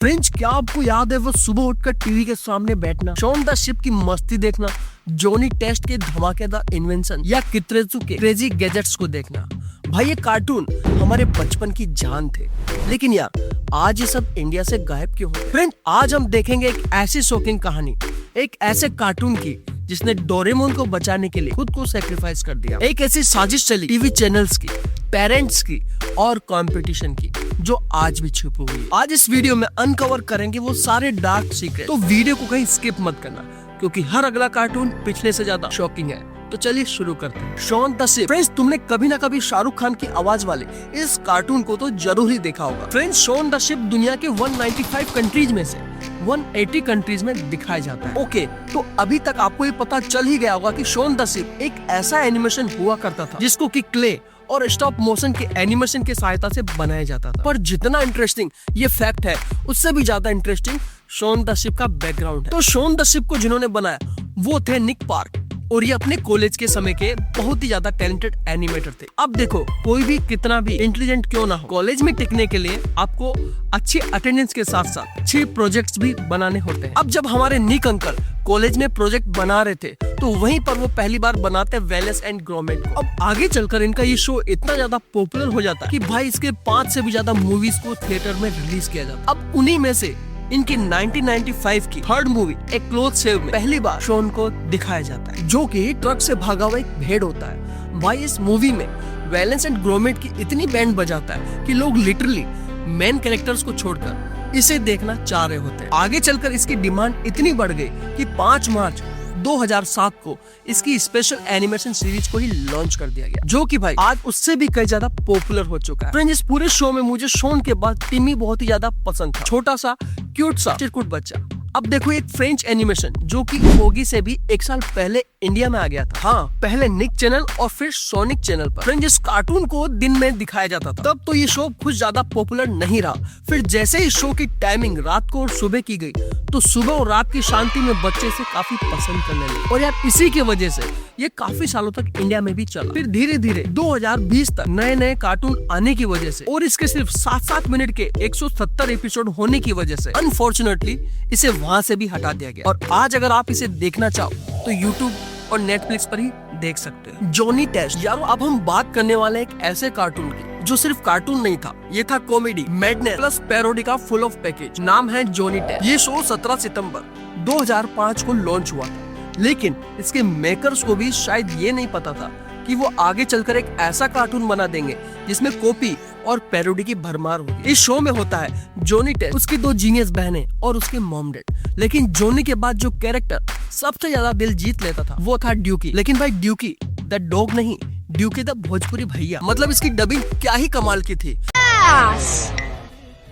Friends, क्या आपको याद है वो सुबह उठकर टीवी के सामने बैठना, शॉन द शिप की मस्ती देखना, जॉनी टेस्ट के धमाकेदार इन्वेंशन या कित्रेजू के क्रेजी गैजेट्स को देखना। भाई ये कार्टून हमारे बचपन की जान थे, लेकिन यार आज ये सब इंडिया से गायब क्यों हो? फ्रेंड, आज हम देखेंगे एक ऐसी शॉकिंग कहानी, एक ऐसे कार्टून की जिसने डोरेमोन को बचाने के लिए खुद को सेक्रीफाइस कर दिया। एक ऐसी साजिश चली टीवी चैनल्स की, पेरेंट्स की और कंपटीशन की, जो आज भी छुपी हुई है। आज इस वीडियो में अनकवर करेंगे वो सारे डार्क सीक्रेट, तो वीडियो को कहीं स्किप मत करना, क्योंकि हर अगला कार्टून पिछले से ज्यादा शॉकिंग है। तो चलिए शुरू करते हैं। Shaun the ship. फ्रेंड्स, तुमने कभी ना कभी शाहरुख खान की आवाज वाले इस कार्टून को तो जरूर ही देखा होगा। फ्रेंड्स, शॉन द शिप दुनिया के 195 कंट्रीज में से 180 कंट्रीज में दिखाया जाता है। ओके, तो अभी तक आपको ये पता चल ही गया होगा कि शॉन द शिप एक ऐसा एनिमेशन हुआ करता था जिसको कि क्ले और स्टॉप मोशन के एनिमेशन की सहायता से बनाया जाता था। पर जितना इंटरेस्टिंग ये फैक्ट है, उससे भी ज्यादा इंटरेस्टिंग शॉन द शिप का बैकग्राउंड है। तो शॉन द शिप को जिन्होंने बनाया वो थे निक पार्क, और ये अपने कॉलेज के समय के बहुत ही ज्यादा टैलेंटेड एनिमेटर थे। अब देखो, कोई भी कितना भी इंटेलिजेंट क्यों ना हो, कॉलेज में टिकने के लिए आपको अच्छी अटेंडेंस के साथ साथ अच्छे प्रोजेक्ट्स भी बनाने होते हैं। अब जब हमारे निक अंकल कॉलेज में प्रोजेक्ट बना रहे थे, तो वहीं पर वो पहली बार बनाते वेलेस एंड ग्रोमेट को। अब आगे चलकर इनका ये शो इतना ज्यादा पॉपुलर हो जाता है कि भाई इसके 5 से भी ज्यादा मूवीज को थिएटर में रिलीज किया जाता। अब उन्हीं में से इनकी 1995 की थर्ड मूवी एक क्लोज सेव में पहली बार शॉन को दिखाया जाता है, जो कि ट्रक से भागा हुआ एक भेड़ होता है। भाई इस मूवी में वेलेंस एंड ग्रोमेट की इतनी बैंड बजाता है कि लोग लिटरली मेन कैरेक्टर्स को छोड़कर इसे देखना चाह रहे होते हैं। आगे चलकर इसकी डिमांड इतनी बढ़ गई कि 5 मार्च 2007 को इसकी स्पेशल एनिमेशन सीरीज को ही लॉन्च कर दिया गया, जो कि भाई आज उससे भी कई ज्यादा पॉपुलर हो चुका है। फ्रेंड्स, इस पूरे शो में मुझे शॉन के बाद टिमी बहुत ही ज्यादा पसंद था, छोटा सा क्यूट सा चिरकुट बच्चा। अब देखो, एक फ्रेंच एनिमेशन जो कि ओगी से भी 1 साल पहले इंडिया में आ गया था। हाँ, पहले निक चैनल और फिर सोनिक चैनल पर। फ्रेंड्स, इस कार्टून को दिन में दिखाया जाता था, तब तो ये शो कुछ ज्यादा पॉपुलर नहीं रहा। फिर जैसे ही शो की टाइमिंग रात को और सुबह की गई, तो सुबह और रात की शांति में बच्चे से काफी पसंद करने लगे, और यार इसी की वजह से ये काफी सालों तक इंडिया में भी चला। फिर धीरे धीरे 2020 तक नए नए कार्टून आने की वजह से और इसके सिर्फ 7-7 मिनट के 170 एपिसोड होने की वजह से अनफॉर्चुनेटली इसे वहाँ से भी हटा दिया गया। और आज अगर आप इसे देखना चाहो तो यूट्यूब और नेटफ्लिक्स पर ही देख सकते हैं। Johnny Test. यार अब हम बात करने वाले हैं एक ऐसे कार्टून की जो सिर्फ कार्टून नहीं था, ये था कॉमेडी, मैडनेस प्लस पैरोडी का फुल ऑफ पैकेज। नाम है जॉनी टेस्ट। ये शो 17 सितंबर 2005 को लॉन्च हुआ था, लेकिन इसके मेकर्स को भी शायद ये नहीं पता था कि वो आगे चलकर एक ऐसा कार्टून बना देंगे जिसमें कॉपी और पैरोडी की भरमार होगी। इस शो में होता है जॉनी टेस्ट, उसकी 2 जीनियस बहनें और उसके मॉम डैड। लेकिन जॉनी के बाद जो कैरेक्टर सबसे ज्यादा दिल जीत लेता था वो था ड्यूकी। लेकिन भाई ड्यूकी द डॉग नहीं, ड्यूकी द भोजपुरी भैया। मतलब इसकी डबिंग क्या ही कमाल की थी।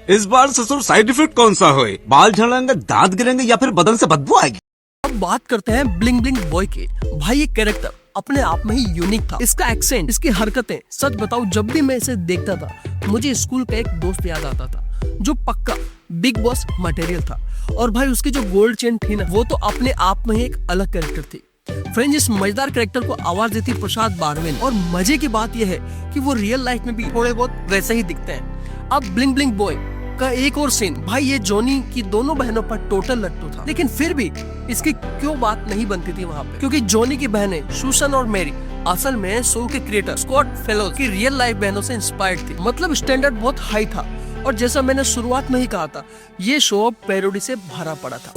इस बार ससुर साइड इफेक्ट कौन सा होए? बाल झड़ेंगे, दांत गिरेंगे या फिर बदन से बदबू आएगी? अब बात करते हैं ब्लिंग ब्लिंग बॉय के। भाई ये कैरेक्टर अपने आप में ही यूनिक था। इसका एक्सेंट, इसकी हरकतें, सच बताओ जब भी मैं इसे देखता था मुझे स्कूल का एक दोस्त याद आता था जो पक्का बिग बॉस मटेरियल था। और भाई उसकी जो गोल्ड चेन थी ना, वो तो अपने आप में ही एक अलग कैरेक्टर थी। फ्रेंड्स, इस मजेदार कैरेक्टर को आवाज देती प्रसाद बारवेन, और मजे की बात यह है कि वो रियल लाइफ में भी थोड़े बहुत वैसे ही दिखते हैं। अब ब्लिंग ब्लिंग बॉय का एक और सीन, भाई ये जॉनी की दोनों बहनों पर टोटल लट्टू था, लेकिन फिर भी इसकी क्यों बात नहीं बनती थी वहाँ पे, क्योंकि जॉनी की बहनें सुसन और मैरी असल में शो के क्रिएटर स्कॉट फेलोज की रियल लाइफ बहनों से इंस्पायर्ड थी। मतलब स्टैंडर्ड बहुत हाई था, और जैसा मैंने शुरुआत में ही कहा था, ये शो पैरोडी से भरा पड़ा था।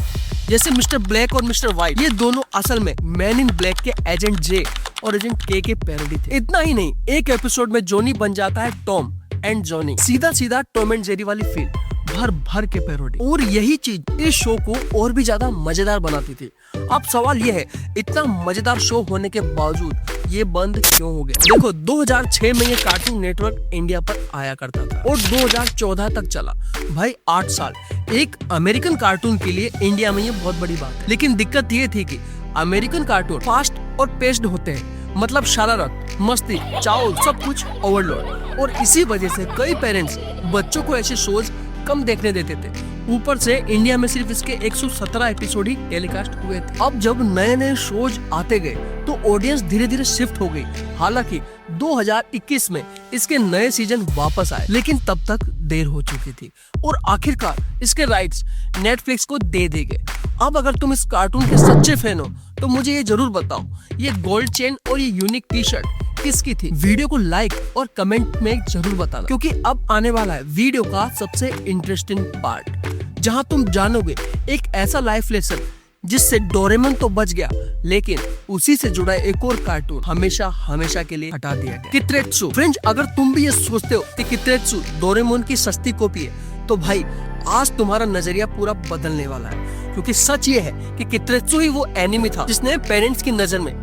जैसे मिस्टर ब्लैक और मिस्टर व्हाइट, ये दोनों असल में मैन इन ब्लैक के एजेंट जे और एजेंट के पैरोडी थे। इतना ही नहीं, एक एपिसोड में जॉनी बन जाता है टॉम एंड जॉनी, सीधा सीधा टॉम एंड जेरी वाली फील, भर भर के पैरोडी। और यही चीज इस शो को और भी ज्यादा मजेदार बनाती थी। अब सवाल यह है, इतना मजेदार शो होने के बावजूद ये बंद क्यों हो गया? देखो, 2006 में ये कार्टून नेटवर्क इंडिया पर आया करता था और 2014 तक चला। भाई 8 साल एक अमेरिकन कार्टून के लिए इंडिया में ये बहुत बड़ी बात है। लेकिन दिक्कत ये थी कि अमेरिकन कार्टून फास्ट और पेस्ड होते हैं, मतलब शरारत, मस्ती, चाव, सब कुछ ओवरलोड। और इसी वजह से कई पेरेंट्स बच्चों को ऐसे शोज कम देखने देते थे। ऊपर से इंडिया में सिर्फ इसके 117 एपिसोड ही टेलीकास्ट हुए थे। अब जब नए नए शोज आते गए तो ऑडियंस धीरे धीरे शिफ्ट हो गई। हालांकि 2021 में इसके नए सीजन वापस आए, लेकिन तब तक देर हो चुकी थी और आखिरकार इसके राइट्स नेटफ्लिक्स को दे दिए गए। अब अगर तुम इस कार्टून के सच्चे फैन हो तो मुझे ये जरूर बताओ, ये गोल्ड चेन और ये यूनिक टी शर्ट किसकी थी? वीडियो को लाइक और कमेंट में जरूर बताना, क्योंकि अब आने वाला है वीडियो का सबसे इंटरेस्टिंग पार्ट, जहां तुम जानोगे एक ऐसा लाइफ लेसन जिससे डोरेमोन तो बच गया, लेकिन उसी से जुड़ा एक और कार्टून हमेशा हमेशा के लिए हटा दिया गया, कित्रेत्सु। फ्रेंड्स, अगर तुम भी ये सोचते हो कि कित्रेत्सु डोरेमोन की सस्ती कॉपी है, तो भाई आज तुम्हारा नजरिया पूरा बदलने वाला है, क्योंकि सच ये है कि कित्रेत्सु ही वो एनिमी था जिसने पेरेंट्स की नजर में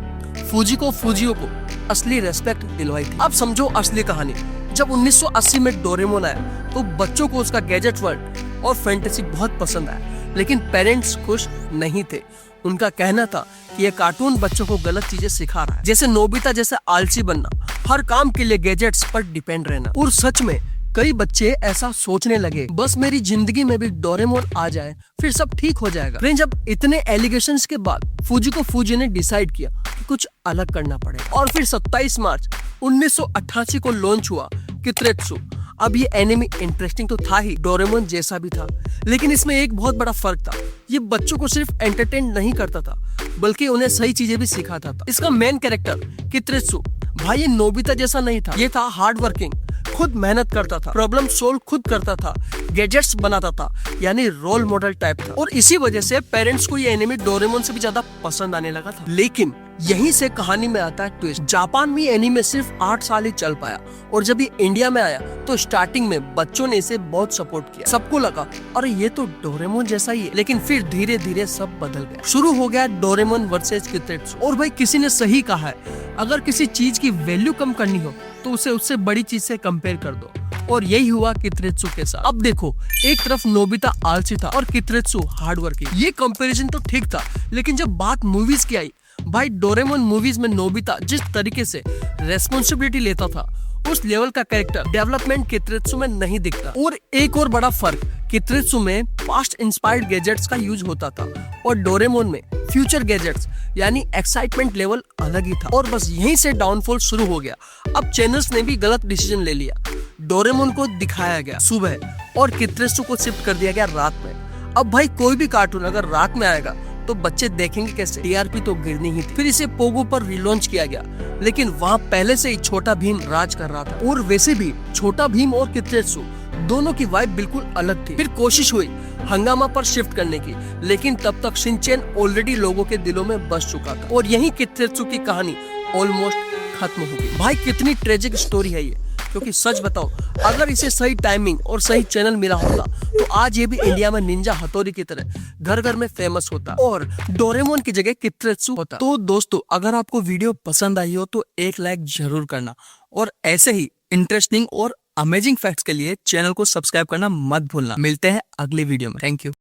फूजियो को असली रेस्पेक्ट दिलवाई थी। अब समझो असली कहानी। जब 1980 में डोरेमोन आया तो बच्चों को उसका गैजेट वर्ल्ड और फैंटेसी बहुत पसंद आया, लेकिन पेरेंट्स खुश नहीं थे। उनका कहना था कि यह कार्टून बच्चों को गलत चीजें सिखा रहा है, जैसे नोबिता जैसे आलसी बनना, हर काम के लिए गैजेट्स पर डिपेंड रहना। और सच में कई बच्चे ऐसा सोचने लगे, बस मेरी जिंदगी में भी डोरेमोन आ जाए फिर सब ठीक हो जाएगा। फ्रेंड्स, जब इतने एलिगेशंस के बाद फूजी ने डिसाइड किया कि कुछ अलग करना पड़ेगा, और फिर 27 मार्च 1988 को लॉन्च हुआ कित्रेत्सु। अब ये एनिमे इंटरेस्टिंग तो था ही, डोरेमोन जैसा भी था, लेकिन इसमें एक बहुत बड़ा फर्क था। ये बच्चों को सिर्फ एंटरटेन नहीं करता था, बल्कि उन्हें सही चीजें भी सिखाता था। इसका मेन कैरेक्टर कित्रेत्सु भाई ये नोबिता जैसा नहीं था, ये था हार्ड वर्किंग, खुद मेहनत करता था, प्रॉब्लम सोल्व खुद करता था, गैजेट्स बनाता था, यानी रोल मॉडल टाइप था। और इसी वजह से पेरेंट्स को ये एनिमे डोरेमोन से भी ज्यादा पसंद आने लगा था। लेकिन यहीं से कहानी में आता है ट्विस्ट। जापान में एनिमे सिर्फ 8 साल ही चल पाया, और जब ये इंडिया में आया तो स्टार्टिंग में बच्चों ने इसे बहुत सपोर्ट किया। सबको लगा अरे ये तो डोरेमोन जैसा ही है, लेकिन फिर धीरे धीरे सब बदल गया। शुरू हो गया डोरेमोन वर्सेस कित्रेत्सु। और भाई किसी ने सही कहा है, अगर किसी चीज की वैल्यू कम करनी हो तो उसे उससे बड़ी चीज से कंपेयर कर दो, और यही हुआ कित्रेत्सु के साथ। अब देखो, एक तरफ नोबिता आलसी था और कित्रेत्सु हार्ड वर्किंग। ये कंपैरिजन तो ठीक था, लेकिन जब बात मूवीज की आई, भाई डोरेमोन मूवीज में नोबिता जिस तरीके से रेस्पॉन्सिबिलिटी लेता था, उस लेवल का कैरेक्टर डेवलपमेंट कित्रेत्सु में नहीं दिखता। और एक और बड़ा फर्क, कित्रेत्सु में पास्ट इंस्पायर्ड गैजेट्स का यूज होता था, और डोरेमोन में फ्यूचर गैजेट्स, यानी एक्साइटमेंट लेवल अलग ही था। और बस यहीं से डाउनफॉल शुरू हो गया। अब चैनल्स ने भी गलत डिसीजन ले लिया। डोरेमोन को दिखाया गया सुबह और कित्रेत्सु को शिफ्ट कर दिया गया रात में। अब भाई कोई भी कार्टून अगर रात में आएगा तो बच्चे देखेंगे कैसे? टीआरपी तो गिरनी ही थी। फिर इसे पोगो पर रिलॉन्च किया गया, लेकिन वहाँ पहले से ही छोटा भीम राज कर रहा था। और वैसे भी छोटा भीम और कित्रेत्सु दोनों की वाइब बिल्कुल अलग थी। फिर कोशिश हुई हंगामा पर शिफ्ट करने की, लेकिन तब तक शिनचैन ऑलरेडी लोगों के दिलों में बस चुका था, और यहीं कित्रेत्सु की कहानी ऑलमोस्ट खत्म हो गई। भाई कितनी ट्रेजिक स्टोरी है ये, क्योंकि सच बताओ, अगर इसे सही टाइमिंग और सही चैनल मिला होता तो आज ये भी इंडिया में निंजा हथौड़ी की तरह घर घर में फेमस होता और डोरेमोन की जगह कित्रेत्सु होता। तो दोस्तों, अगर आपको वीडियो पसंद आई हो तो एक लाइक जरूर करना, और ऐसे ही इंटरेस्टिंग और अमेजिंग फैक्ट्स के लिए चैनल को सब्सक्राइब करना मत भूलना। मिलते हैं अगली वीडियो में। Thank you.